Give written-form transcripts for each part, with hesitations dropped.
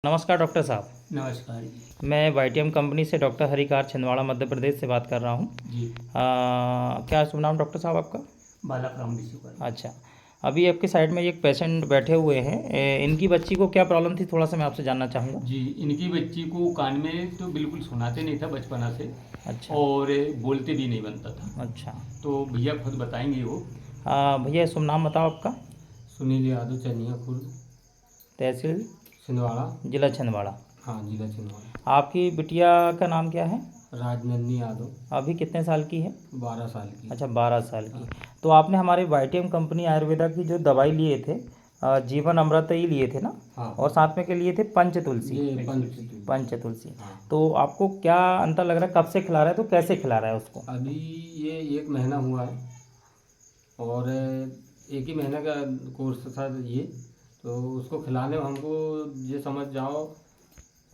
नमस्कार डॉक्टर साहब। नमस्कार जी। मैं वाईटीएम कंपनी से डॉक्टर हरिकार छिंदवाड़ा मध्य प्रदेश से बात कर रहा हूँ। जी। क्या शुभ नाम डॉक्टर साहब आपका? बालाराम विश्वकर्मा। अच्छा, अभी आपके साइड में एक पेशेंट बैठे हुए हैं, इनकी बच्ची को क्या प्रॉब्लम थी, थोड़ा सा मैं आपसे जानना चाहूँगा। जी, इनकी बच्ची को कान में तो बिल्कुल सुनाते नहीं था बचपना से। अच्छा। और बोलते भी नहीं बनता था। अच्छा। तो भैया खुद बताएंगे वो। भैया शुभ नाम बताओ आपका। सुनील यादव, चनिया खुर्द, तहसील छिंदवाड़ा। जिला छिंदवाड़ा। हाँ, जिला छिंदवाड़ा। आपकी बिटिया का नाम क्या है? राजनंदिनी यादव। अभी कितने साल की है? 12 साल की। अच्छा, 12 साल की। हाँ। तो आपने हमारे वाईटीएम कंपनी आयुर्वेदा की जो दवाई लिए थे, जीवन अमृत ही लिए थे ना? हाँ। और साथ में के लिए थे पंच तुलसी। ये पंच तुलसी। हाँ। तो आपको क्या अंतर लग रहा है, कब से खिला रहा है, तो कैसे खिला रहा है उसको? अभी ये 1 महीना हुआ है और 1 ही महीने का कोर्स था ये। तो उसको खिलाने में हमको ये समझ जाओ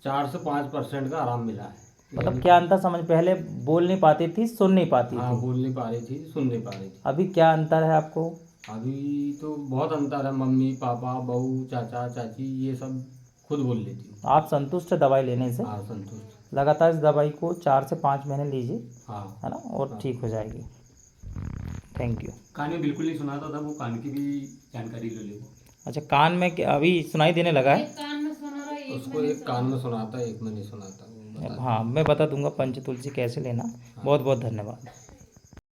4 से 5% का आराम मिला है। मतलब क्या अंतर समझ, पहले बोल नहीं पाती थी, सुन नहीं पाती हाँ, थी। बोल नहीं पा रही थी, सुन नहीं पा रही थी। अभी क्या अंतर है आपको? अभी तो बहुत अंतर है। मम्मी पापा बहू चाचा चाची ये सब खुद बोल लेती हूँ। आप संतुष्ट है दवाई लेने से? हाँ, संतुष्ट। लगातार इस दवाई को 4 से 5 महीने लीजिए, हाँ। है ना, और हाँ। ठीक हो जाएगी। Thank you. कान में बिल्कुल नहीं सुनाता था, वो कान की भी जानकारी ले लो। अच्छा, कान में अभी सुनाई देने लगा है? उसको एक कान में सुनाता, एक में नहीं सुनाता, वो बता। हाँ, मैं बता दूंगा पंच तुलसी कैसे लेना। हाँ। बहुत बहुत धन्यवाद।